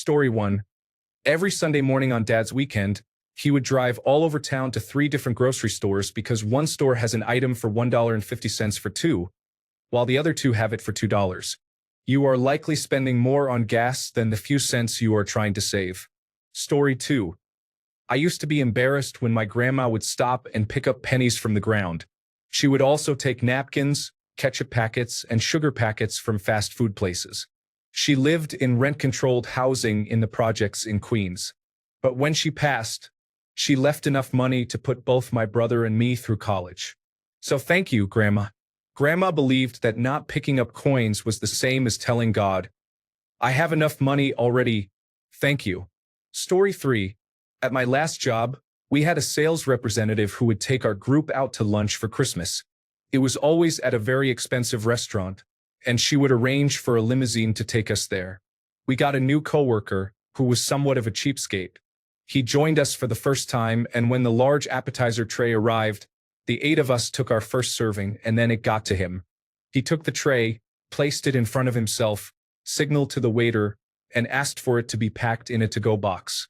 Story 1. Every Sunday morning on Dad's weekend, he would drive all over town to 3 different grocery stores because one store has an item for $1.50 for 2, while the other 2 have it for $2. You are likely spending more on gas than the few cents you are trying to save. Story 2. I used to be embarrassed when my grandma would stop and pick up pennies from the ground. She would also take napkins, ketchup packets, and sugar packets from fast food places. She lived in rent-controlled housing in the projects in Queens. But when she passed, she left enough money to put both my brother and me through college. So thank you, Grandma. Grandma believed that not picking up coins was the same as telling God, I have enough money already, thank you. Story 3. At my last job, we had a sales representative who would take our group out to lunch for Christmas. It was always at a very expensive restaurant, and she would arrange for a limousine to take us there. We got a new coworker who was somewhat of a cheapskate. He joined us for the first time, and when the large appetizer tray arrived, the 8 of us took our first serving, and then it got to him. He took the tray, placed it in front of himself, signaled to the waiter, and asked for it to be packed in a to-go box.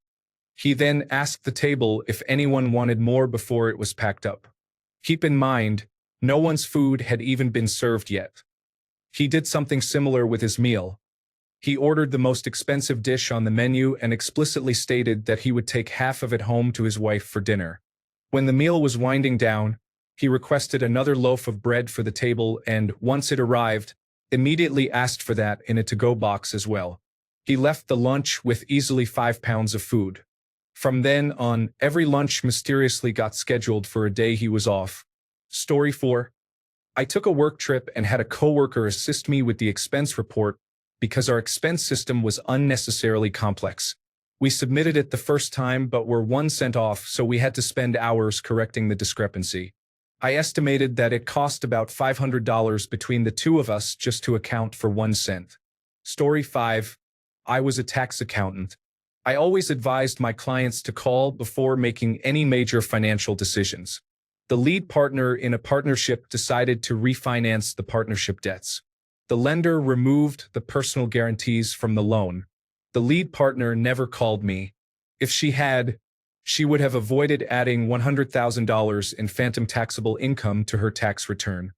He then asked the table if anyone wanted more before it was packed up. Keep in mind, no one's food had even been served yet. He did something similar with his meal. He ordered the most expensive dish on the menu and explicitly stated that he would take half of it home to his wife for dinner. When the meal was winding down, he requested another loaf of bread for the table and, once it arrived, immediately asked for that in a to-go box as well. He left the lunch with easily 5 pounds of food. From then on, every lunch mysteriously got scheduled for a day he was off. Story 4. I took a work trip and had a coworker assist me with the expense report because our expense system was unnecessarily complex. We submitted it the first time but were 1 cent off, so we had to spend hours correcting the discrepancy. I estimated that it cost about $500 between the 2 of us just to account for 1 cent. Story 5. I was a tax accountant. I always advised my clients to call before making any major financial decisions. The lead partner in a partnership decided to refinance the partnership debts. The lender removed the personal guarantees from the loan. The lead partner never called me. If she had, she would have avoided adding $100,000 in phantom taxable income to her tax return.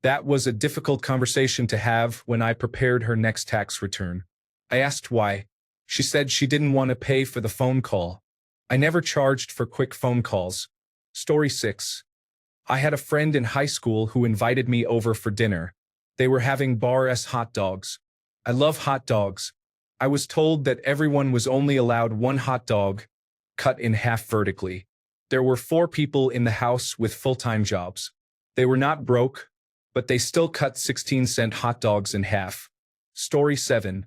That was a difficult conversation to have when I prepared her next tax return. I asked why. She said she didn't want to pay for the phone call. I never charged for quick phone calls. Story 6. I had a friend in high school who invited me over for dinner. They were having bar-s hot dogs. I love hot dogs. I was told that everyone was only allowed 1 hot dog, cut in half vertically. There were 4 people in the house with full-time jobs. They were not broke, but they still cut 16-cent hot dogs in half. Story 7.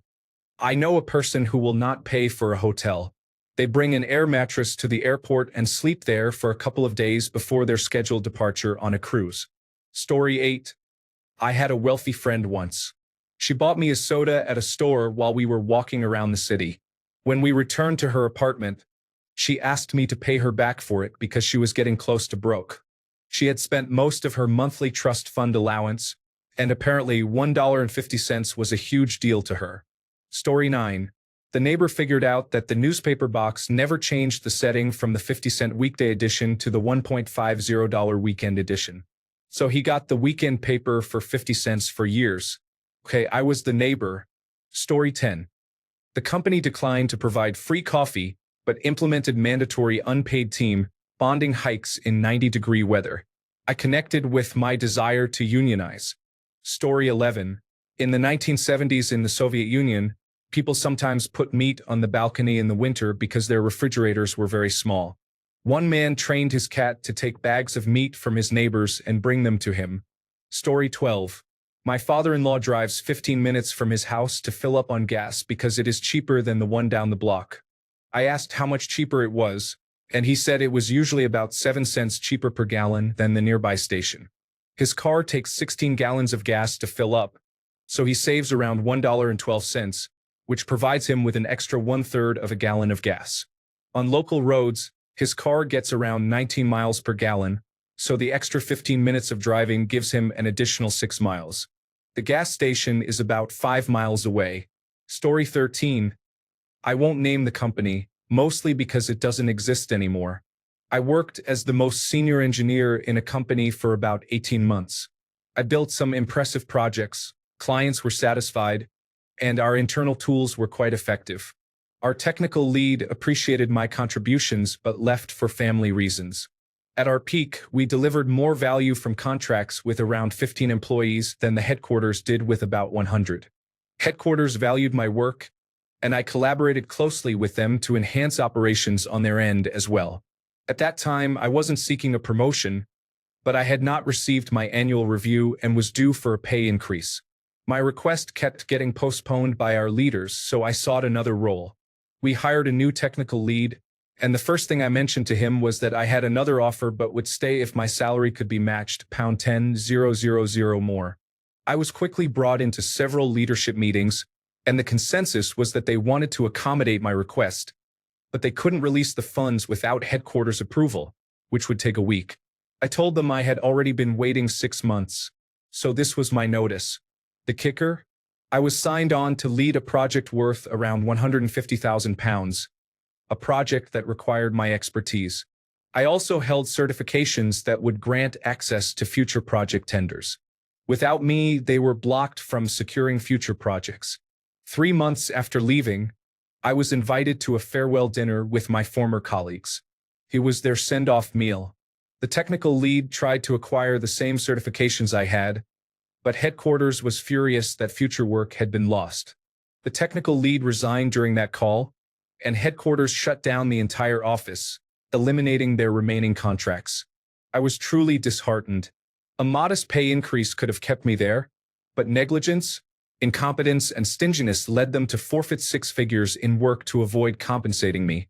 I know a person who will not pay for a hotel. They bring an air mattress to the airport and sleep there for a couple of days before their scheduled departure on a cruise. Story 8. I had a wealthy friend once. She bought me a soda at a store while we were walking around the city. When we returned to her apartment, she asked me to pay her back for it because she was getting close to broke. She had spent most of her monthly trust fund allowance, and apparently $1.50 was a huge deal to her. Story 9. The neighbor figured out that the newspaper box never changed the setting from the 50-cent weekday edition to the $1.50 weekend edition. So he got the weekend paper for 50 cents for years. Okay, I was the neighbor. Story 10. The company declined to provide free coffee, but implemented mandatory unpaid team bonding hikes in 90-degree weather. I connected with my desire to unionize. Story 11. In the 1970s in the Soviet Union, people sometimes put meat on the balcony in the winter because their refrigerators were very small. One man trained his cat to take bags of meat from his neighbors and bring them to him. Story 12. My father-in-law drives 15 minutes from his house to fill up on gas because it is cheaper than the one down the block. I asked how much cheaper it was, and he said it was usually about 7 cents cheaper per gallon than the nearby station. His car takes 16 gallons of gas to fill up, so he saves around $1.12, which provides him with an extra 1/3 of a gallon of gas. On local roads, his car gets around 19 miles per gallon, so the extra 15 minutes of driving gives him an additional 6 miles. The gas station is about 5 miles away. Story 13. I won't name the company, mostly because it doesn't exist anymore. I worked as the most senior engineer in a company for about 18 months. I built some impressive projects, clients were satisfied, and our internal tools were quite effective. Our technical lead appreciated my contributions but left for family reasons. At our peak, we delivered more value from contracts with around 15 employees than the headquarters did with about 100. Headquarters valued my work, and I collaborated closely with them to enhance operations on their end as well. At that time, I wasn't seeking a promotion, but I had not received my annual review and was due for a pay increase. My request kept getting postponed by our leaders, so I sought another role. We hired a new technical lead, and the first thing I mentioned to him was that I had another offer but would stay if my salary could be matched £10,000 more. I was quickly brought into several leadership meetings, and the consensus was that they wanted to accommodate my request, but they couldn't release the funds without headquarters approval, which would take a week. I told them I had already been waiting 6 months, so this was my notice. The kicker? I was signed on to lead a project worth around £150,000, a project that required my expertise. I also held certifications that would grant access to future project tenders. Without me, they were blocked from securing future projects. 3 months after leaving, I was invited to a farewell dinner with my former colleagues. It was their send-off meal. The technical lead tried to acquire the same certifications I had, but headquarters was furious that future work had been lost. The technical lead resigned during that call, and headquarters shut down the entire office, eliminating their remaining contracts. I was truly disheartened. A modest pay increase could have kept me there, but negligence, incompetence, and stinginess led them to forfeit 6 figures in work to avoid compensating me,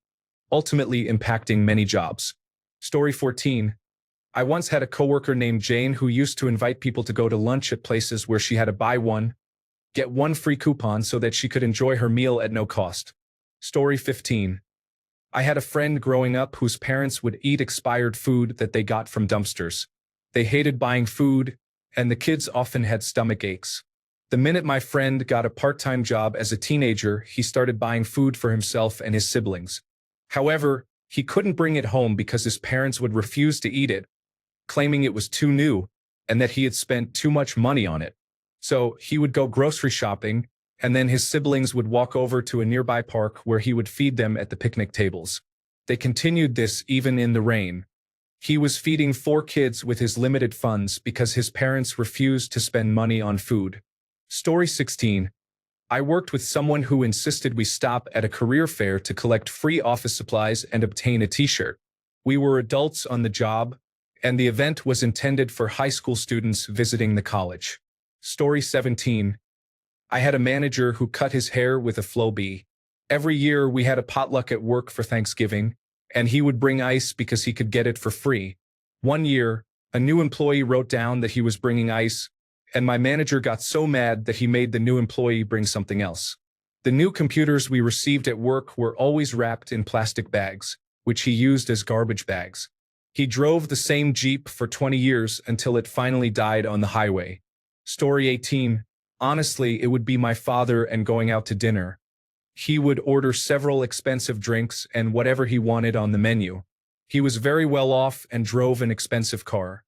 ultimately impacting many jobs. Story 14. I once had a coworker named Jane who used to invite people to go to lunch at places where she had a buy one, get one free coupon so that she could enjoy her meal at no cost. Story 15. I had a friend growing up whose parents would eat expired food that they got from dumpsters. They hated buying food, and the kids often had stomach aches. The minute my friend got a part-time job as a teenager, he started buying food for himself and his siblings. However, he couldn't bring it home because his parents would refuse to eat it, claiming it was too new and that he had spent too much money on it. So he would go grocery shopping, and then his siblings would walk over to a nearby park where he would feed them at the picnic tables. They continued this even in the rain. He was feeding 4 kids with his limited funds because his parents refused to spend money on food. Story 16. I worked with someone who insisted we stop at a career fair to collect free office supplies and obtain a t-shirt. We were adults on the job, and the event was intended for high school students visiting the college. Story 17. I had a manager who cut his hair with a Flowbee. Every year we had a potluck at work for Thanksgiving, and he would bring ice because he could get it for free. One year, a new employee wrote down that he was bringing ice, and my manager got so mad that he made the new employee bring something else. The new computers we received at work were always wrapped in plastic bags, which he used as garbage bags. He drove the same Jeep for 20 years until it finally died on the highway. Story 18. Honestly, it would be my father and going out to dinner. He would order several expensive drinks and whatever he wanted on the menu. He was very well off and drove an expensive car.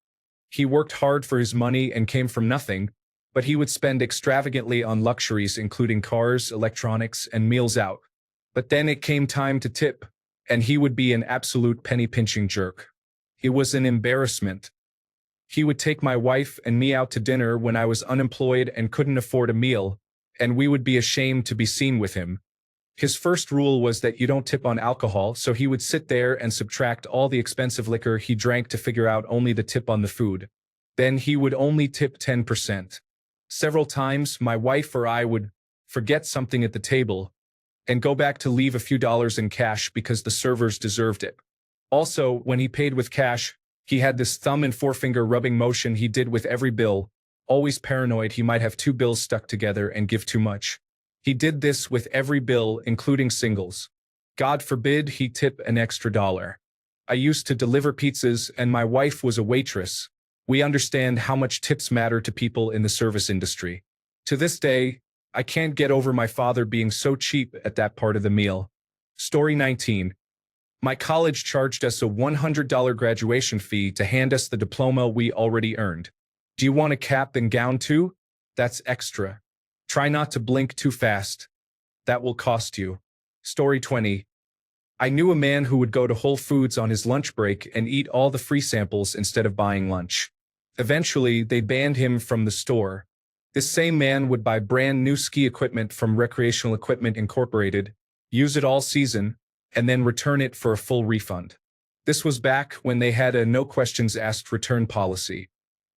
He worked hard for his money and came from nothing, but he would spend extravagantly on luxuries including cars, electronics, and meals out. But then it came time to tip, and he would be an absolute penny-pinching jerk. It was an embarrassment. He would take my wife and me out to dinner when I was unemployed and couldn't afford a meal, and we would be ashamed to be seen with him. His first rule was that you don't tip on alcohol, so he would sit there and subtract all the expensive liquor he drank to figure out only the tip on the food. Then he would only tip 10%. Several times, my wife or I would forget something at the table and go back to leave a few dollars in cash because the servers deserved it. Also, when he paid with cash, he had this thumb and forefinger rubbing motion he did with every bill, always paranoid he might have 2 bills stuck together and give too much. He did this with every bill, including singles. God forbid he tip an extra dollar. I used to deliver pizzas and my wife was a waitress. We understand how much tips matter to people in the service industry. To this day, I can't get over my father being so cheap at that part of the meal. Story 19. My college charged us a $100 graduation fee to hand us the diploma we already earned. Do you want a cap and gown too? That's extra. Try not to blink too fast. That will cost you. Story 20. I knew a man who would go to Whole Foods on his lunch break and eat all the free samples instead of buying lunch. Eventually, they banned him from the store. This same man would buy brand new ski equipment from Recreational Equipment Incorporated, use it all season, and then return it for a full refund. This was back when they had a no questions asked return policy.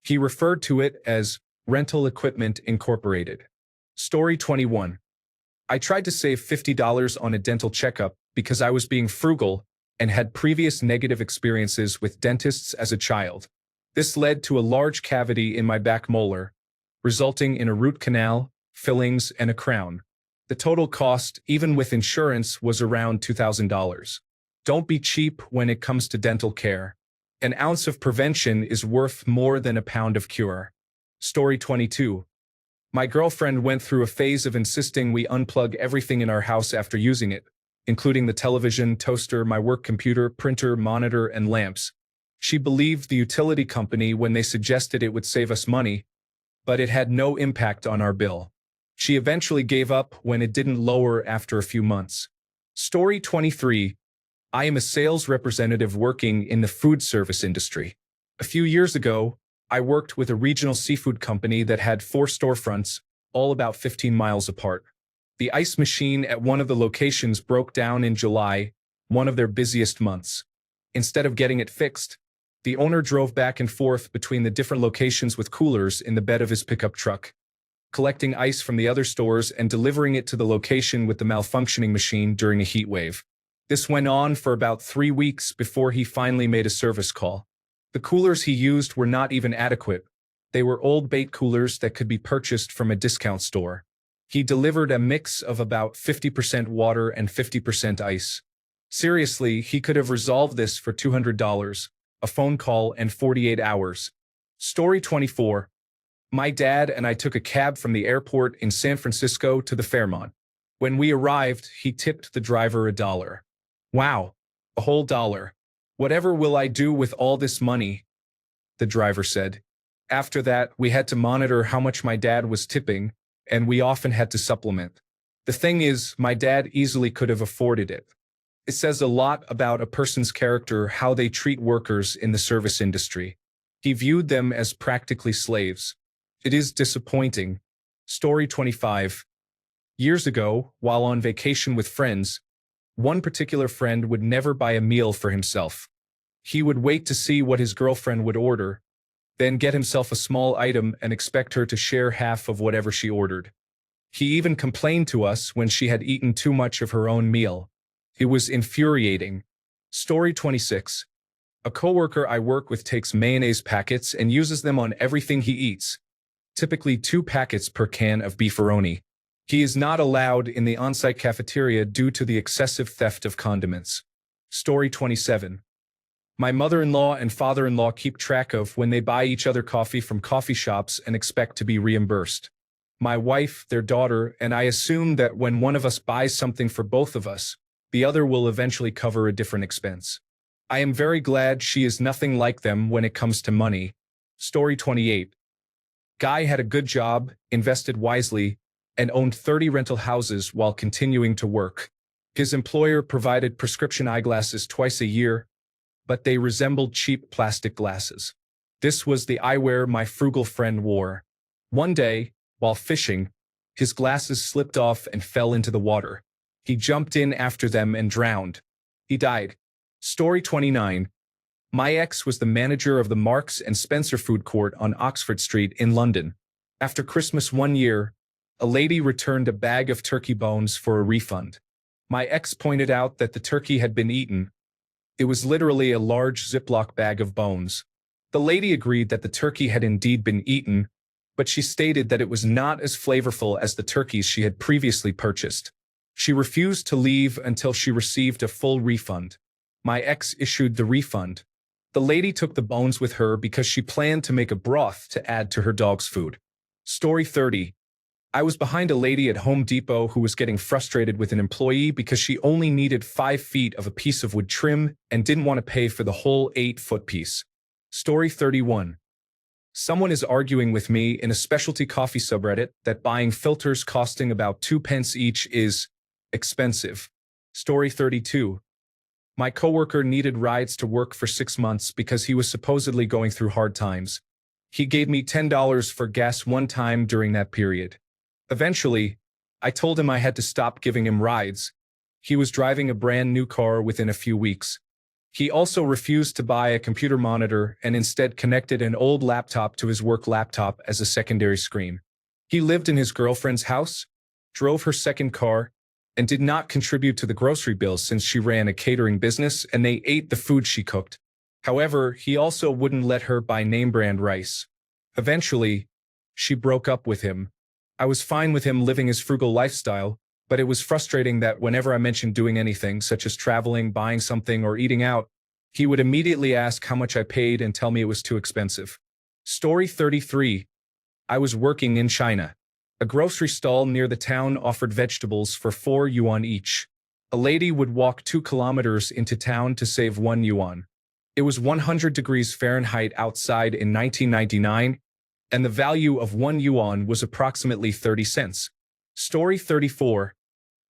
He referred to it as Rental Equipment Incorporated. Story 21. I tried to save $50 on a dental checkup because I was being frugal and had previous negative experiences with dentists as a child. This led to a large cavity in my back molar, resulting in a root canal, fillings, and a crown. The total cost, even with insurance, was around $2,000. Don't be cheap when it comes to dental care. An ounce of prevention is worth more than a pound of cure. Story 22. My girlfriend went through a phase of insisting we unplug everything in our house after using it, including the television, toaster, my work computer, printer, monitor, and lamps. She believed the utility company when they suggested it would save us money, but it had no impact on our bill. She eventually gave up when it didn't lower after a few months. Story 23. I am a sales representative working in the food service industry. A few years ago, I worked with a regional seafood company that had 4 storefronts, all about 15 miles apart. The ice machine at one of the locations broke down in July, one of their busiest months. Instead of getting it fixed, the owner drove back and forth between the different locations with coolers in the bed of his pickup truck, collecting ice from the other stores and delivering it to the location with the malfunctioning machine during a heat wave. This went on for about 3 weeks before he finally made a service call. The coolers he used were not even adequate. They were old bait coolers that could be purchased from a discount store. He delivered a mix of about 50% water and 50% ice. Seriously, he could have resolved this for $200, a phone call, and 48 hours. Story 24. My dad and I took a cab from the airport in San Francisco to the Fairmont. When we arrived, he tipped the driver $1. Wow, a whole dollar. Whatever will I do with all this money? The driver said. After that, we had to monitor how much my dad was tipping, and we often had to supplement. The thing is, my dad easily could have afforded it. It says a lot about a person's character how they treat workers in the service industry. He viewed them as practically slaves. It is disappointing. Story 25. Years ago, while on vacation with friends, one particular friend would never buy a meal for himself. He would wait to see what his girlfriend would order, then get himself a small item and expect her to share half of whatever she ordered. He even complained to us when she had eaten too much of her own meal. It was infuriating. Story 26. A coworker I work with takes mayonnaise packets and uses them on everything he eats, typically 2 packets per can of beefaroni. He is not allowed in the on-site cafeteria due to the excessive theft of condiments. Story 27. My mother-in-law and father-in-law keep track of when they buy each other coffee from coffee shops and expect to be reimbursed. My wife, their daughter, and I assume that when one of us buys something for both of us, the other will eventually cover a different expense. I am very glad she is nothing like them when it comes to money. Story 28. Guy had a good job, invested wisely, and owned 30 rental houses while continuing to work. His employer provided prescription eyeglasses twice a year, but they resembled cheap plastic glasses. This was the eyewear my frugal friend wore. One day, while fishing, his glasses slipped off and fell into the water. He jumped in after them and drowned. He died. Story 29. My ex was the manager of the Marks and Spencer food court on Oxford Street in London. After Christmas one year, a lady returned a bag of turkey bones for a refund. My ex pointed out that the turkey had been eaten. It was literally a large Ziploc bag of bones. The lady agreed that the turkey had indeed been eaten, but she stated that it was not as flavorful as the turkeys she had previously purchased. She refused to leave until she received a full refund. My ex issued the refund. The lady took the bones with her because she planned to make a broth to add to her dog's food. Story 30. I was behind a lady at Home Depot who was getting frustrated with an employee because she only needed 5 feet of a piece of wood trim and didn't want to pay for the whole 8-foot piece. Story 31. Someone is arguing with me in a specialty coffee subreddit that buying filters costing about 2 pence each is expensive. Story 32. My coworker needed rides to work for 6 months because he was supposedly going through hard times. He gave me $10 for gas one time during that period. Eventually, I told him I had to stop giving him rides. He was driving a brand new car within a few weeks. He also refused to buy a computer monitor and instead connected an old laptop to his work laptop as a secondary screen. He lived in his girlfriend's house, drove her second car, and did not contribute to the grocery bill since she ran a catering business and they ate the food she cooked. However, he also wouldn't let her buy name-brand rice. Eventually, she broke up with him. I was fine with him living his frugal lifestyle, but it was frustrating that whenever I mentioned doing anything, such as traveling, buying something, or eating out, he would immediately ask how much I paid and tell me it was too expensive. Story 33. I was working in China. A grocery stall near the town offered vegetables for 4 yuan each. A lady would walk 2 kilometers into town to save 1 yuan. It was 100 degrees Fahrenheit outside in 1999, and the value of 1 yuan was approximately 30 cents. Story 34.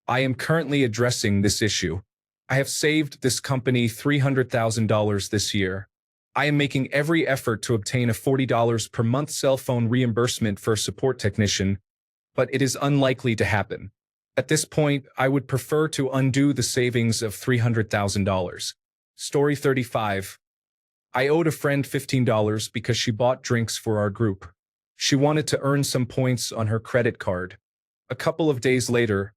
I am currently addressing this issue. I have saved this company $300,000 this year. I am making every effort to obtain a $40 per month cell phone reimbursement for a support technician, but it is unlikely to happen. At this point, I would prefer to undo the savings of $300,000. Story 35. I owed a friend $15 because she bought drinks for our group. She wanted to earn some points on her credit card. A couple of days later,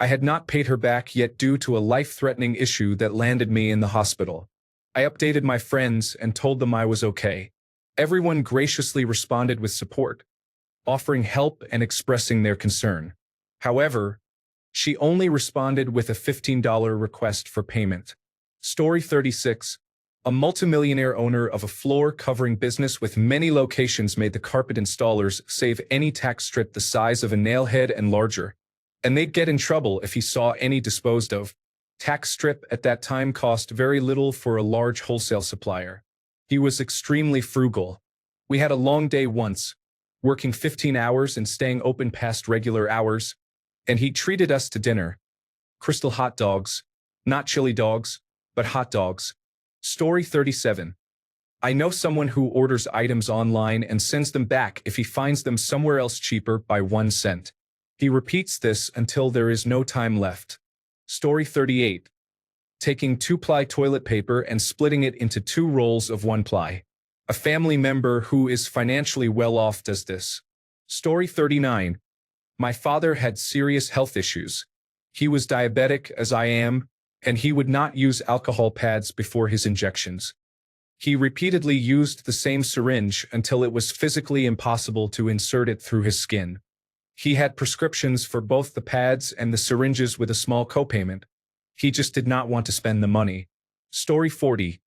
I had not paid her back yet due to a life-threatening issue that landed me in the hospital. I updated my friends and told them I was okay. Everyone graciously responded with support, offering help and expressing their concern. However, she only responded with a $15 request for payment. Story 36. A multimillionaire owner of a floor-covering business with many locations made the carpet installers save any tax strip the size of a nail head and larger, and they'd get in trouble if he saw any disposed of. Tax strip at that time cost very little for a large wholesale supplier. He was extremely frugal. We had a long day once, working 15 hours and staying open past regular hours, and he treated us to dinner. Crystal hot dogs, not chili dogs, but hot dogs. Story 37. I know someone who orders items online and sends them back if he finds them somewhere else cheaper by 1 cent. He repeats this until there is no time left. Story 38. Taking 2-ply toilet paper and splitting it into 2 rolls of 1-ply. A family member who is financially well off does this. Story 39. My father had serious health issues. He was diabetic as I am, and he would not use alcohol pads before his injections. He repeatedly used the same syringe until it was physically impossible to insert it through his skin. He had prescriptions for both the pads and the syringes with a small copayment. He just did not want to spend the money. Story 40.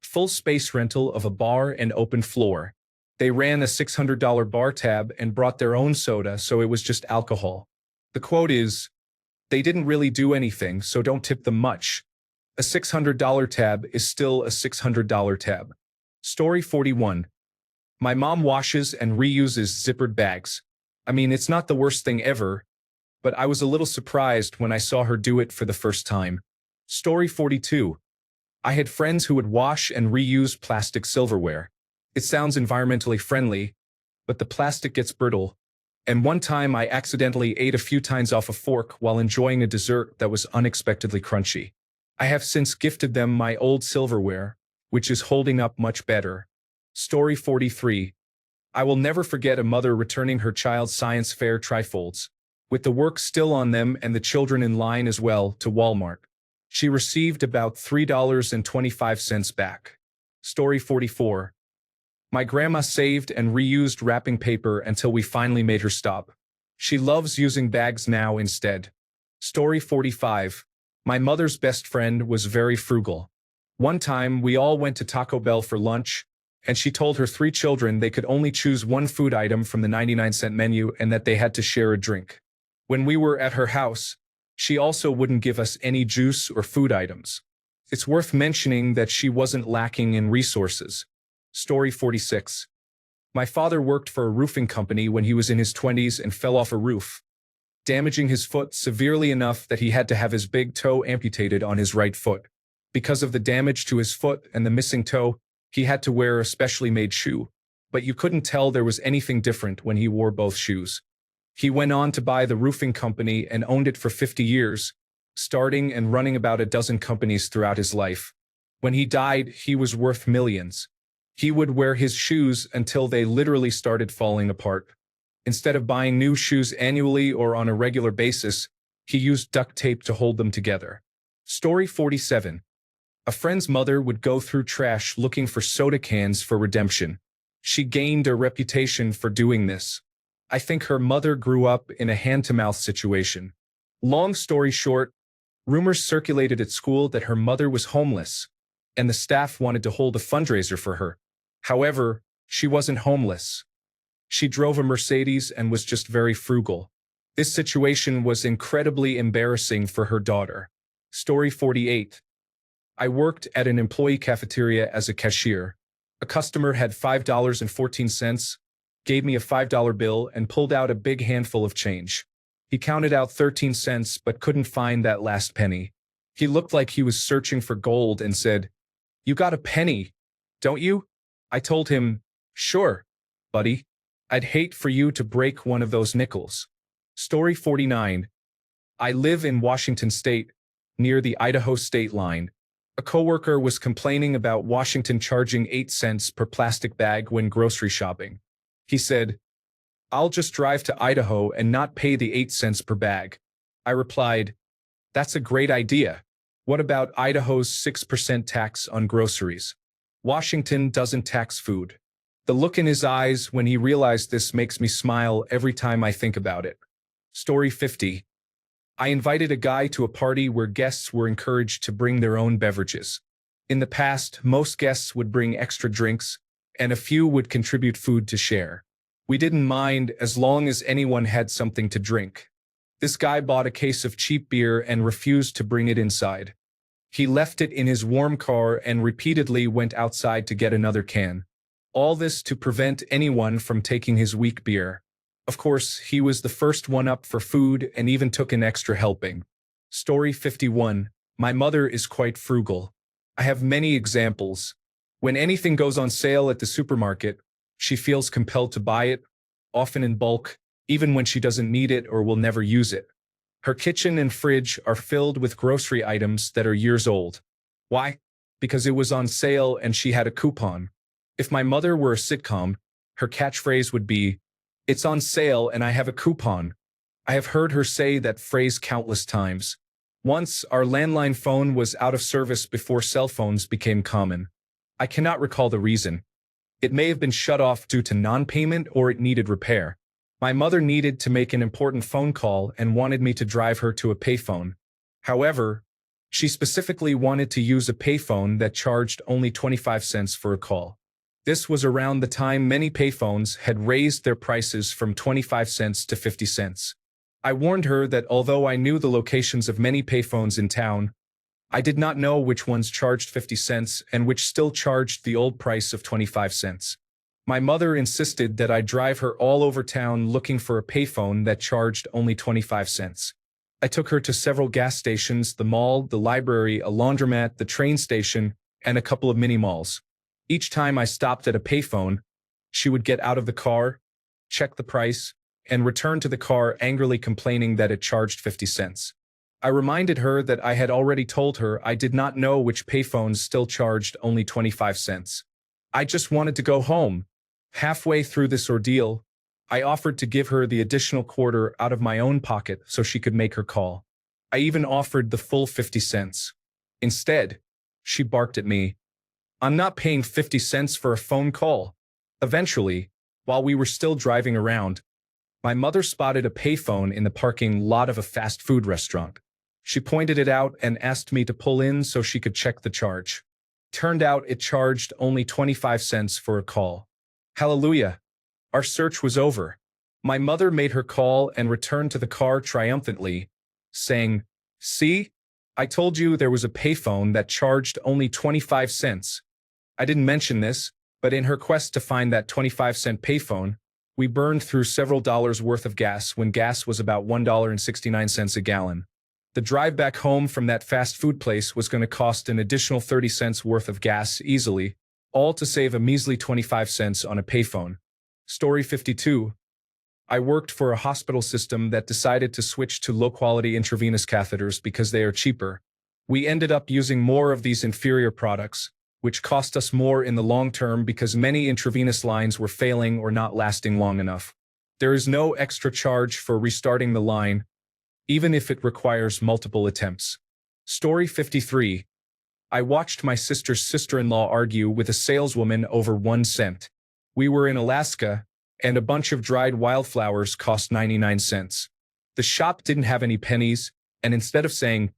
Full space rental of a bar and open floor. They ran a $600 bar tab and brought their own soda, so it was just alcohol. The quote is, "They didn't really do anything, so don't tip them much. A $600 tab is still a $600 tab." Story 41. My mom washes and reuses zippered bags. I mean, it's not the worst thing ever, but I was a little surprised when I saw her do it for the first time. Story 42. I had friends who would wash and reuse plastic silverware. It sounds environmentally friendly, but the plastic gets brittle. And one time I accidentally ate a few tines off a fork while enjoying a dessert that was unexpectedly crunchy. I have since gifted them my old silverware, which is holding up much better. Story 43. I will never forget a mother returning her child's science fair trifolds, with the work still on them and the children in line as well, to Walmart. She received about $3.25 back. Story 44. My grandma saved and reused wrapping paper until we finally made her stop. She loves using bags now instead. Story 45. My mother's best friend was very frugal. One time, we all went to Taco Bell for lunch, and she told her 3 children they could only choose one food item from the 99-cent menu and that they had to share a drink. When we were at her house, she also wouldn't give us any juice or food items. It's worth mentioning that she wasn't lacking in resources. Story 46. My father worked for a roofing company when he was in his 20s and fell off a roof, damaging his foot severely enough that he had to have his big toe amputated on his right foot. Because of the damage to his foot and the missing toe, he had to wear a specially made shoe, but you couldn't tell there was anything different when he wore both shoes. He went on to buy the roofing company and owned it for 50 years, starting and running about a dozen companies throughout his life. When he died, he was worth millions. He would wear his shoes until they literally started falling apart. Instead of buying new shoes annually or on a regular basis, he used duct tape to hold them together. Story 47. A friend's mother would go through trash looking for soda cans for redemption. She gained a reputation for doing this. I think her mother grew up in a hand-to-mouth situation. Long story short, rumors circulated at school that her mother was homeless, and the staff wanted to hold a fundraiser for her. However, she wasn't homeless. She drove a Mercedes and was just very frugal. This situation was incredibly embarrassing for her daughter. Story 48. I worked at an employee cafeteria as a cashier. A customer had $5.14, gave me a $5 bill, and pulled out a big handful of change. He counted out 13 cents but couldn't find that last penny. He looked like he was searching for gold and said, "You got a penny, don't you?" I told him, "Sure, buddy. I'd hate for you to break one of those nickels." Story 49. I live in Washington State, near the Idaho state line. A coworker was complaining about Washington charging 8 cents per plastic bag when grocery shopping. He said, "I'll just drive to Idaho and not pay the 8 cents per bag." I replied, "That's a great idea. What about Idaho's 6% tax on groceries? Washington doesn't tax food." The look in his eyes when he realized this makes me smile every time I think about it. Story 50. I invited a guy to a party where guests were encouraged to bring their own beverages. In the past, most guests would bring extra drinks, and a few would contribute food to share. We didn't mind as long as anyone had something to drink. This guy bought a case of cheap beer and refused to bring it inside. He left it in his warm car and repeatedly went outside to get another can. All this to prevent anyone from taking his weak beer. Of course, he was the first one up for food and even took an extra helping. Story 51. My mother is quite frugal. I have many examples. When anything goes on sale at the supermarket, she feels compelled to buy it, often in bulk, even when she doesn't need it or will never use it. Her kitchen and fridge are filled with grocery items that are years old. Why? Because it was on sale and she had a coupon. If my mother were a sitcom, her catchphrase would be, "It's on sale and I have a coupon." I have heard her say that phrase countless times. Once, our landline phone was out of service before cell phones became common. I cannot recall the reason. It may have been shut off due to non-payment or it needed repair. My mother needed to make an important phone call and wanted me to drive her to a payphone. However, she specifically wanted to use a payphone that charged only 25 cents for a call. This was around the time many payphones had raised their prices from 25 cents to 50 cents. I warned her that although I knew the locations of many payphones in town, I did not know which ones charged 50 cents and which still charged the old price of 25 cents. My mother insisted that I drive her all over town looking for a payphone that charged only 25 cents. I took her to several gas stations, the mall, the library, a laundromat, the train station, and a couple of mini-malls. Each time I stopped at a payphone, she would get out of the car, check the price, and return to the car angrily complaining that it charged 50 cents. I reminded her that I had already told her I did not know which payphones still charged only 25 cents. I just wanted to go home. Halfway through this ordeal, I offered to give her the additional quarter out of my own pocket so she could make her call. I even offered the full 50 cents. Instead, she barked at me, "I'm not paying 50 cents for a phone call." Eventually, while we were still driving around, my mother spotted a payphone in the parking lot of a fast food restaurant. She pointed it out and asked me to pull in so she could check the charge. Turned out it charged only 25 cents for a call. Hallelujah! Our search was over. My mother made her call and returned to the car triumphantly, saying, "See? I told you there was a payphone that charged only 25 cents. I didn't mention this, but in her quest to find that 25-cent payphone, we burned through several dollars worth of gas when gas was about $1.69 a gallon. The drive back home from that fast food place was going to cost an additional 30 cents worth of gas easily, all to save a measly 25 cents on a payphone." Story 52. I worked for a hospital system that decided to switch to low-quality intravenous catheters because they are cheaper. We ended up using more of these inferior products, which cost us more in the long term because many intravenous lines were failing or not lasting long enough. There is no extra charge for restarting the line, even if it requires multiple attempts. Story 53. I watched my sister's sister-in-law argue with a saleswoman over 1 cent. We were in Alaska, and a bunch of dried wildflowers cost 99 cents. The shop didn't have any pennies, and instead of saying,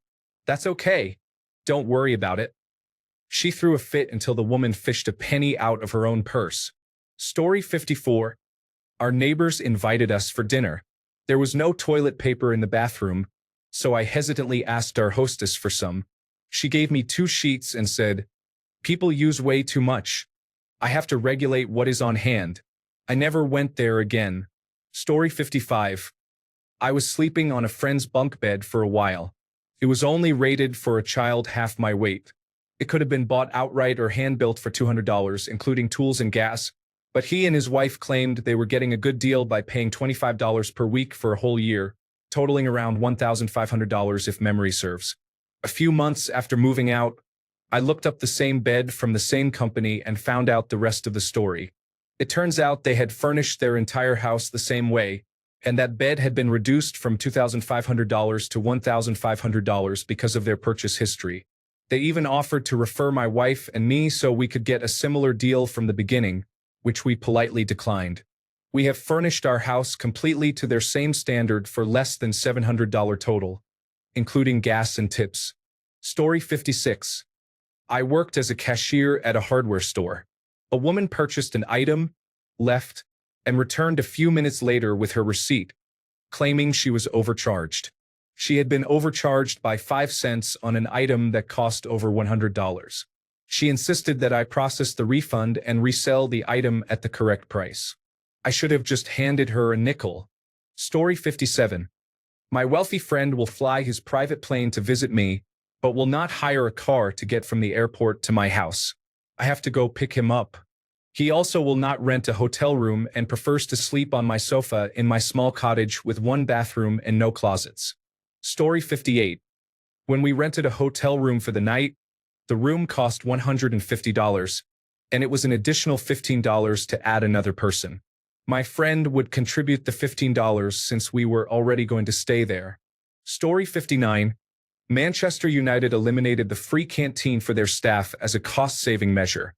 "That's okay, don't worry about it," she threw a fit until the woman fished a penny out of her own purse. Story 54. Our neighbors invited us for dinner. There was no toilet paper in the bathroom, so I hesitantly asked our hostess for some. She gave me 2 sheets and said, "People use way too much. I have to regulate what is on hand." I never went there again. Story 55. I was sleeping on a friend's bunk bed for a while. It was only rated for a child half my weight. It could have been bought outright or hand-built for $200, including tools and gas, but he and his wife claimed they were getting a good deal by paying $25 per week for a whole year, totaling around $1,500 if memory serves. A few months after moving out, I looked up the same bed from the same company and found out the rest of the story. It turns out they had furnished their entire house the same way, and that bed had been reduced from $2,500 to $1,500 because of their purchase history. They even offered to refer my wife and me so we could get a similar deal from the beginning, which we politely declined. We have furnished our house completely to their same standard for less than $700 total, including gas and tips. Story 56. I worked as a cashier at a hardware store. A woman purchased an item, left, and returned a few minutes later with her receipt, claiming she was overcharged. She had been overcharged by 5 cents on an item that cost over $100. She insisted that I process the refund and resell the item at the correct price. I should have just handed her a nickel. Story 57. My wealthy friend will fly his private plane to visit me, but will not hire a car to get from the airport to my house. I have to go pick him up. He also will not rent a hotel room and prefers to sleep on my sofa in my small cottage with 1 bathroom and no closets. Story 58. When we rented a hotel room for the night, the room cost $150, and it was an additional $15 to add another person. My friend would contribute the $15 since we were already going to stay there. Story 59. Manchester United eliminated the free canteen for their staff as a cost-saving measure,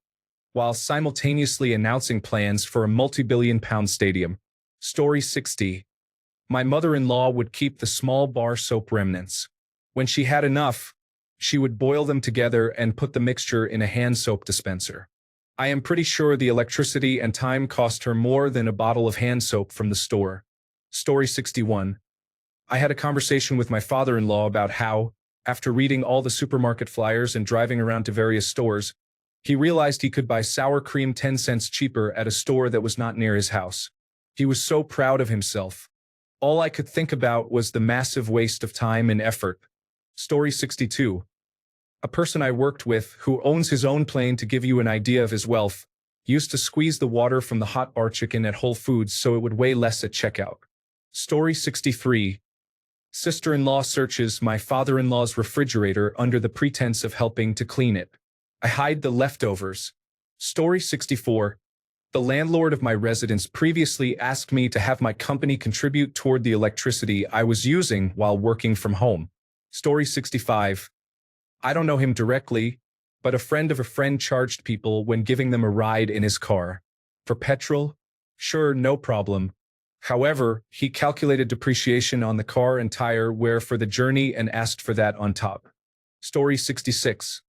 while simultaneously announcing plans for a multi-billion-pound stadium. Story 60. My mother-in-law would keep the small bar soap remnants. When she had enough, she would boil them together and put the mixture in a hand soap dispenser. I am pretty sure the electricity and time cost her more than a bottle of hand soap from the store. Story 61. I had a conversation with my father-in-law about how, after reading all the supermarket flyers and driving around to various stores, he realized he could buy sour cream 10 cents cheaper at a store that was not near his house. He was so proud of himself. All I could think about was the massive waste of time and effort. Story 62. A person I worked with, who owns his own plane to give you an idea of his wealth, used to squeeze the water from the hot bar chicken at Whole Foods so it would weigh less at checkout. Story 63. Sister-in-law searches my father-in-law's refrigerator under the pretense of helping to clean it. I hide the leftovers. Story 64. The landlord of my residence previously asked me to have my company contribute toward the electricity I was using while working from home. Story 65. I don't know him directly, but a friend of a friend charged people when giving them a ride in his car. For petrol? Sure, no problem. However, he calculated depreciation on the car and tire wear for the journey and asked for that on top. Story 66.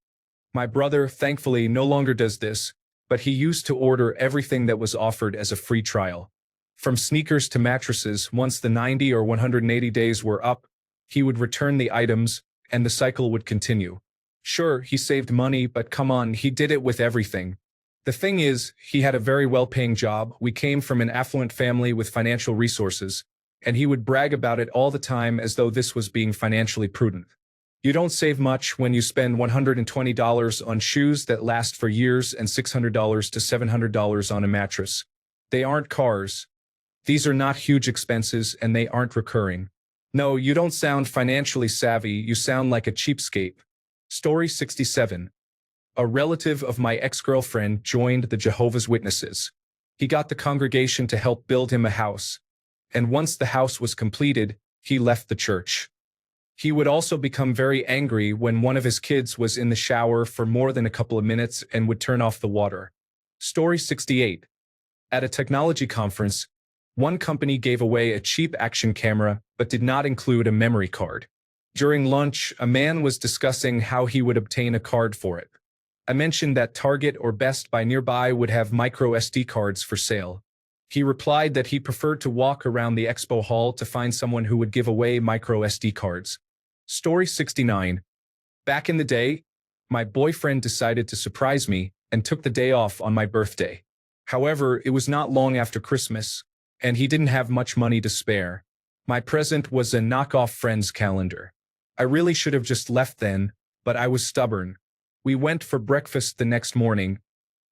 My brother, thankfully, no longer does this, but he used to order everything that was offered as a free trial. From sneakers to mattresses, once the 90 or 180 days were up, he would return the items, and the cycle would continue. Sure, he saved money, but come on, he did it with everything. The thing is, he had a very well-paying job, we came from an affluent family with financial resources, and he would brag about it all the time as though this was being financially prudent. You don't save much when you spend $120 on shoes that last for years and $600 to $700 on a mattress. They aren't cars. These are not huge expenses and they aren't recurring. No, you don't sound financially savvy, you sound like a cheapskate. Story 67. A relative of my ex-girlfriend joined the Jehovah's Witnesses. He got the congregation to help build him a house. And once the house was completed, he left the church. He would also become very angry when one of his kids was in the shower for more than a couple of minutes and would turn off the water. Story 68. At a technology conference, one company gave away a cheap action camera but did not include a memory card. During lunch, a man was discussing how he would obtain a card for it. I mentioned that Target or Best Buy nearby would have micro SD cards for sale. He replied that he preferred to walk around the expo hall to find someone who would give away micro SD cards. Story 69. Back in the day, my boyfriend decided to surprise me and took the day off on my birthday. However, it was not long after Christmas, and he didn't have much money to spare. My present was a knockoff friend's calendar. I really should have just left then, but I was stubborn. We went for breakfast the next morning,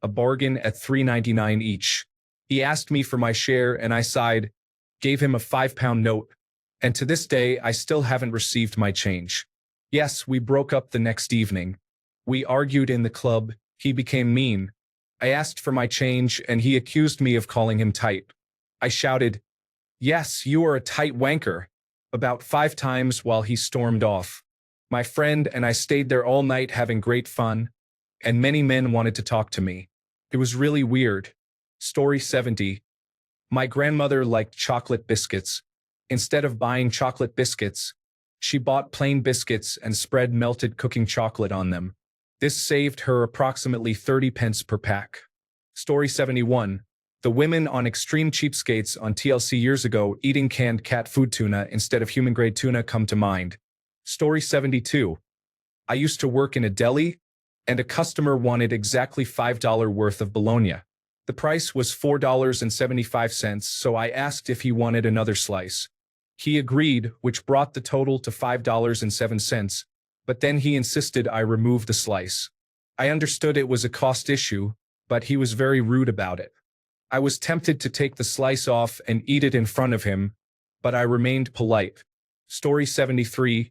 a bargain at $3.99 each. He asked me for my share and I sighed, gave him a £5 note, and to this day I still haven't received my change. Yes, we broke up the next evening. We argued in the club, he became mean. I asked for my change and he accused me of calling him tight. I shouted, "Yes, you are a tight wanker," about 5 times while he stormed off. My friend and I stayed there all night having great fun, and many men wanted to talk to me. It was really weird. Story 70. My grandmother liked chocolate biscuits. Instead of buying chocolate biscuits, she bought plain biscuits and spread melted cooking chocolate on them. This saved her approximately 30 pence per pack. Story 71. The women on extreme cheapskates on TLC years ago eating canned cat food tuna instead of human-grade tuna come to mind. Story 72. I used to work in a deli, and a customer wanted exactly $5 worth of bologna. The price was $4.75, so I asked if he wanted another slice. He agreed, which brought the total to $5.07, but then he insisted I remove the slice. I understood it was a cost issue, but he was very rude about it. I was tempted to take the slice off and eat it in front of him, but I remained polite. Story 73.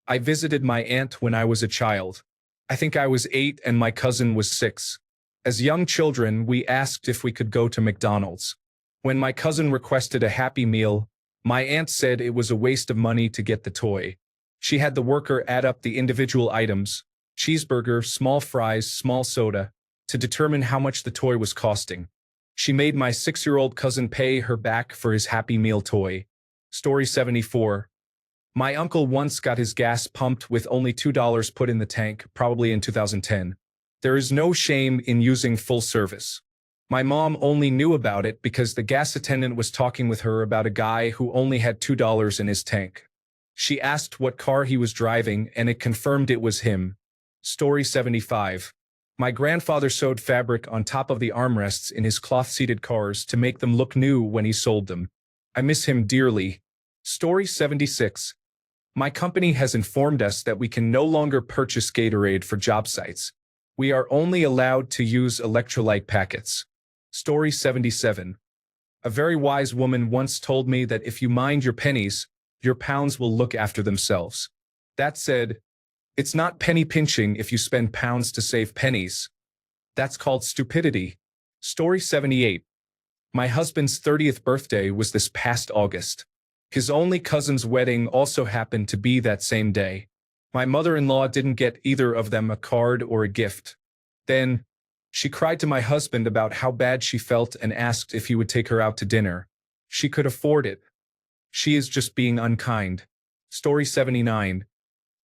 I visited my aunt when I was a child. I think I was 8 and my cousin was 6. As young children, we asked if we could go to McDonald's. When my cousin requested a Happy Meal, my aunt said it was a waste of money to get the toy. She had the worker add up the individual items, cheeseburger, small fries, small soda, to determine how much the toy was costing. She made my 6-year-old cousin pay her back for his Happy Meal toy. Story 74. My uncle once got his gas pumped with only $2 put in the tank, probably in 2010. There is no shame in using full service. My mom only knew about it because the gas attendant was talking with her about a guy who only had $2 in his tank. She asked what car he was driving and it confirmed it was him. Story 75. My grandfather sewed fabric on top of the armrests in his cloth-seated cars to make them look new when he sold them. I miss him dearly. Story 76. My company has informed us that we can no longer purchase Gatorade for job sites. We are only allowed to use electrolyte packets. Story 77. A very wise woman once told me that if you mind your pennies, your pounds will look after themselves. That said, it's not penny pinching if you spend pounds to save pennies. That's called stupidity. Story 78. My husband's 30th birthday was this past August. His only cousin's wedding also happened to be that same day. My mother-in-law didn't get either of them a card or a gift. Then, she cried to my husband about how bad she felt and asked if he would take her out to dinner. She could afford it. She is just being unkind. Story 79.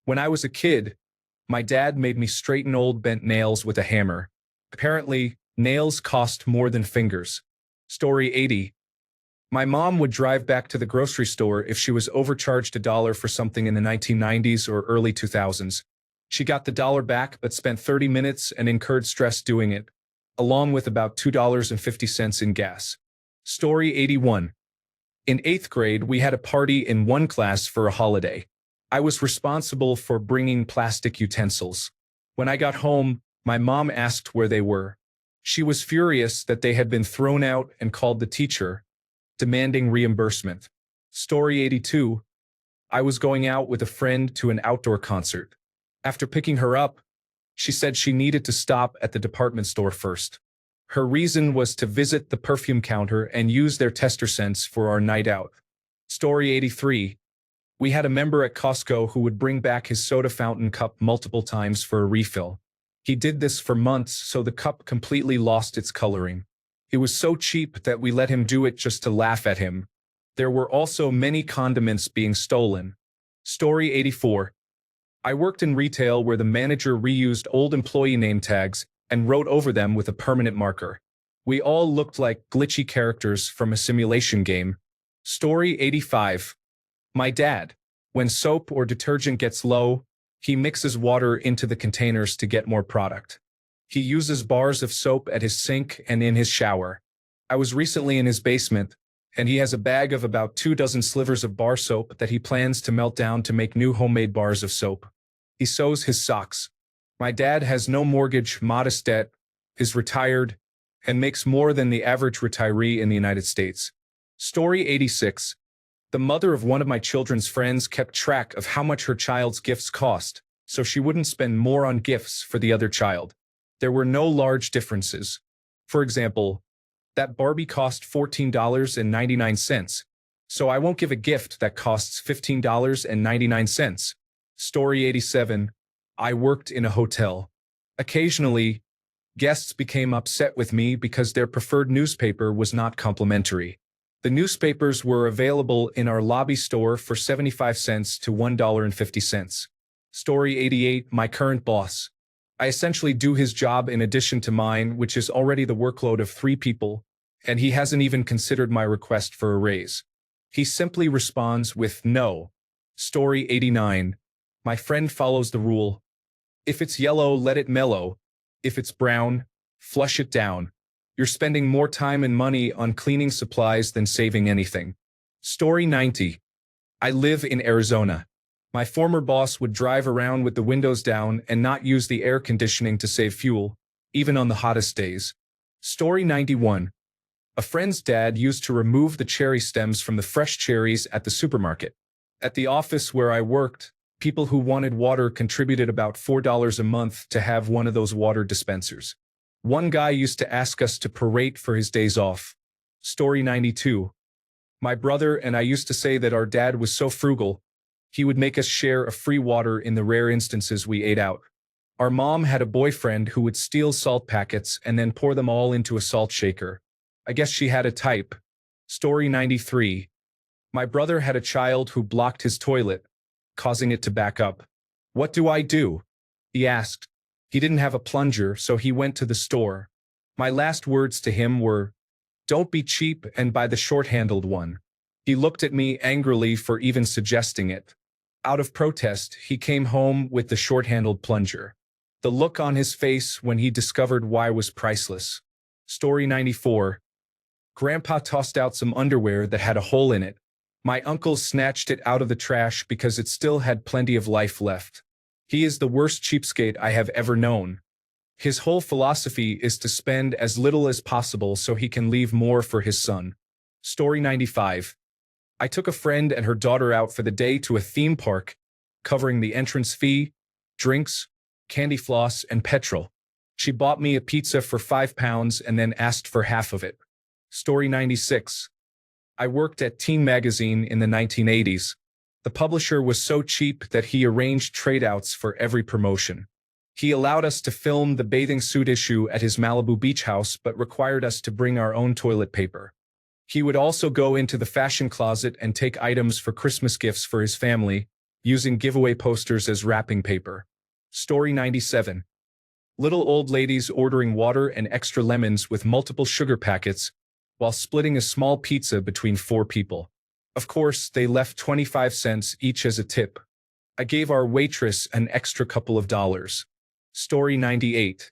When I was a kid, My dad made me straighten old bent nails with a hammer. Apparently, nails cost more than fingers. Story 80. My mom would drive back to the grocery store if she was overcharged $1 for something in the 1990s or early 2000s. She got the dollar back but spent 30 minutes and incurred stress doing it, along with about $2.50 in gas. Story 81. In 8th grade, we had a party in one class for a holiday. I was responsible for bringing plastic utensils. When I got home, my mom asked where they were. She was furious that they had been thrown out and called the teacher, demanding reimbursement. Story 82. I was going out with a friend to an outdoor concert. After picking her up, she said she needed to stop at the department store first. Her reason was to visit the perfume counter and use their tester scents for our night out. Story 83. We had a member at Costco who would bring back his soda fountain cup multiple times for a refill. He did this for months, so the cup completely lost its coloring. It was so cheap that we let him do it just to laugh at him. There were also many condiments being stolen. Story 84. I worked in retail where the manager reused old employee name tags and wrote over them with a permanent marker. We all looked like glitchy characters from a simulation game. Story 85. My dad. When soap or detergent gets low, he mixes water into the containers to get more product. He uses bars of soap at his sink and in his shower. I was recently in his basement, and he has a bag of about 24 slivers of bar soap that he plans to melt down to make new homemade bars of soap. He sews his socks. My dad has no mortgage, modest debt, is retired, and makes more than the average retiree in the United States. Story 86. The mother of one of my children's friends kept track of how much her child's gifts cost, so she wouldn't spend more on gifts for the other child. There were no large differences. For example, that Barbie cost $14.99, so I won't give a gift that costs $15.99. Story 87. I worked in a hotel. Occasionally, guests became upset with me because their preferred newspaper was not complimentary. The newspapers were available in our lobby store for 75 cents to $1.50. Story 88. My current boss. I essentially do his job in addition to mine, which is already the workload of 3 people, and he hasn't even considered my request for a raise. He simply responds with no. Story 89. My friend follows the rule. If it's yellow, let it mellow. If it's brown, flush it down. You're spending more time and money on cleaning supplies than saving anything. Story 90. I live in Arizona. My former boss would drive around with the windows down and not use the air conditioning to save fuel, even on the hottest days. Story 91. A friend's dad used to remove the cherry stems from the fresh cherries at the supermarket. At the office where I worked, people who wanted water contributed about $4 a month to have one of those water dispensers. One guy used to ask us to prorate for his days off. Story 92. My brother and I used to say that our dad was so frugal, he would make us share a free water in the rare instances we ate out. Our mom had a boyfriend who would steal salt packets and then pour them all into a salt shaker. I guess she had a type. Story 93. My brother had a child who blocked his toilet, causing it to back up. What do I do? He asked. He didn't have a plunger, so he went to the store. My last words to him were, "Don't be cheap and buy the short-handled one." He looked at me angrily for even suggesting it. Out of protest, he came home with the short-handled plunger. The look on his face when he discovered why was priceless. Story 94. Grandpa tossed out some underwear that had a hole in it. My uncle snatched it out of the trash because it still had plenty of life left. He is the worst cheapskate I have ever known. His whole philosophy is to spend as little as possible so he can leave more for his son. Story 95. I took a friend and her daughter out for the day to a theme park, covering the entrance fee, drinks, candy floss, and petrol. She bought me a pizza for £5 and then asked for half of it. Story 96. I worked at Teen Magazine in the 1980s. The publisher was so cheap that he arranged trade-outs for every promotion. He allowed us to film the bathing suit issue at his Malibu beach house but required us to bring our own toilet paper. He would also go into the fashion closet and take items for Christmas gifts for his family, using giveaway posters as wrapping paper. Story 97. Little old ladies ordering water and extra lemons with multiple sugar packets while splitting a small pizza between 4 people. Of course, they left 25 cents each as a tip. I gave our waitress an extra couple of dollars. Story 98.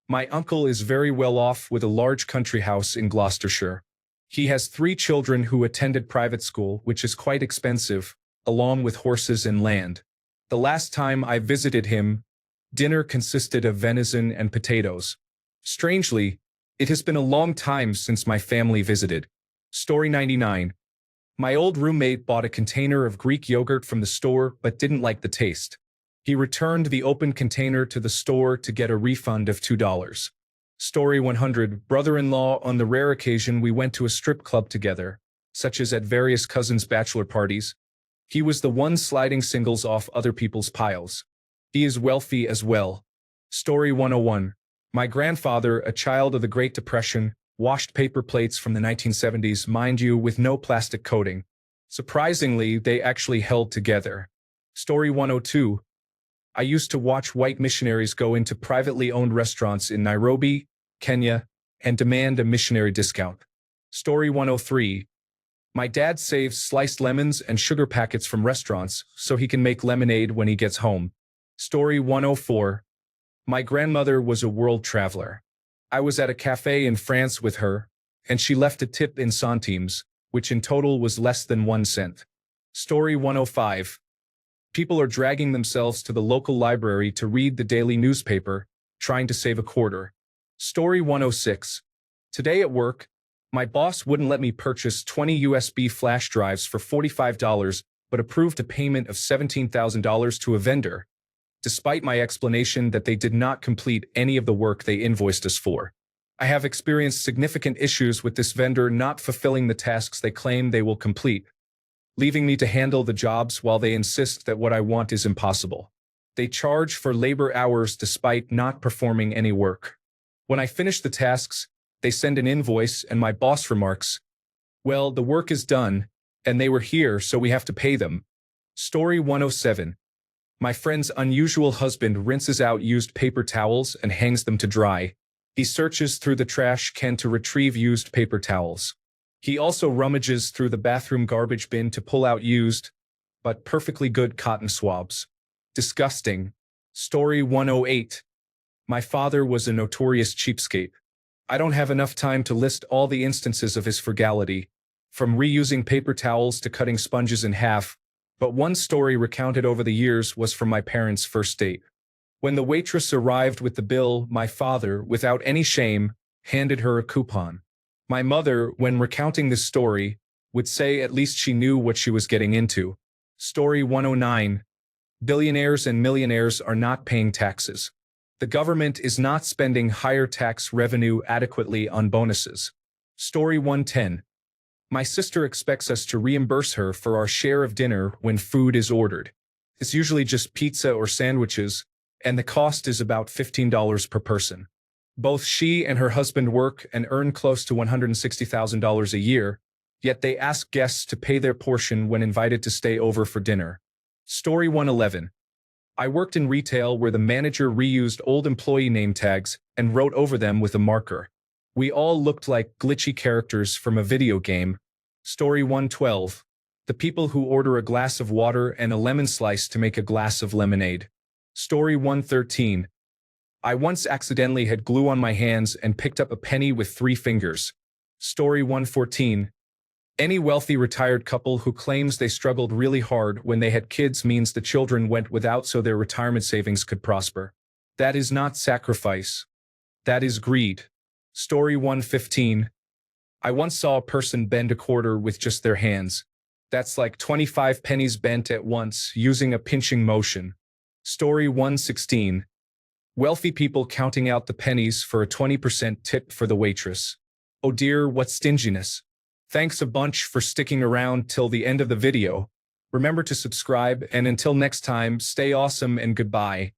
My uncle is very well off with a large country house in Gloucestershire. He has 3 children who attended private school, which is quite expensive, along with horses and land. The last time I visited him, dinner consisted of venison and potatoes. Strangely, it has been a long time since my family visited. Story 99. My old roommate bought a container of Greek yogurt from the store but didn't like the taste. He returned the open container to the store to get a refund of $2. Story 100. Brother-in-law. On the rare occasion we went to a strip club together, such as at various cousins' bachelor parties, he was the one sliding singles off other people's piles. He is wealthy as well. Story 101. My grandfather, a child of the Great Depression, washed paper plates from the 1970s, mind you, with no plastic coating. Surprisingly, they actually held together. Story 102. I used to watch white missionaries go into privately owned restaurants in Nairobi, Kenya, and demand a missionary discount. Story 103. My dad saves sliced lemons and sugar packets from restaurants so he can make lemonade when he gets home. Story 104. My grandmother was a world traveler. I was at a cafe in France with her, and she left a tip in centimes, which in total was less than 1 cent. Story 105. People are dragging themselves to the local library to read the daily newspaper, trying to save a quarter. Story 106. Today at work, my boss wouldn't let me purchase 20 USB flash drives for $45, but approved a payment of $17,000 to a vendor, despite my explanation that they did not complete any of the work they invoiced us for. I have experienced significant issues with this vendor not fulfilling the tasks they claim they will complete, leaving me to handle the jobs while they insist that what I want is impossible. They charge for labor hours despite not performing any work. When I finish the tasks, they send an invoice and my boss remarks, "Well, the work is done, and they were here, so we have to pay them." Story 107. My friend's unusual husband rinses out used paper towels and hangs them to dry. He searches through the trash can to retrieve used paper towels. He also rummages through the bathroom garbage bin to pull out used, but perfectly good cotton swabs. Disgusting. Story 108. My father was a notorious cheapskate. I don't have enough time to list all the instances of his frugality, from reusing paper towels to cutting sponges in half, but one story recounted over the years was from my parents' first date. When the waitress arrived with the bill, my father, without any shame, handed her a coupon. My mother, when recounting this story, would say at least she knew what she was getting into. Story 109. Billionaires and millionaires are not paying taxes. The government is not spending higher tax revenue adequately on bonuses. Story 110. My sister expects us to reimburse her for our share of dinner when food is ordered. It's usually just pizza or sandwiches, and the cost is about $15 per person. Both she and her husband work and earn close to $160,000 a year, yet they ask guests to pay their portion when invited to stay over for dinner. Story 111. I worked in retail where the manager reused old employee name tags and wrote over them with a marker. We all looked like glitchy characters from a video game. Story 112. The people who order a glass of water and a lemon slice to make a glass of lemonade. Story 113. I once accidentally had glue on my hands and picked up a penny with 3 fingers. Story 114. Any wealthy retired couple who claims they struggled really hard when they had kids means the children went without so their retirement savings could prosper. That is not sacrifice. That is greed. Story 115. I once saw a person bend a quarter with just their hands. That's like 25 pennies bent at once using a pinching motion. Story 116. Wealthy people counting out the pennies for a 20% tip for the waitress. Oh dear, what stinginess. Thanks a bunch for sticking around till the end of the video. Remember to subscribe, and until next time, stay awesome and goodbye.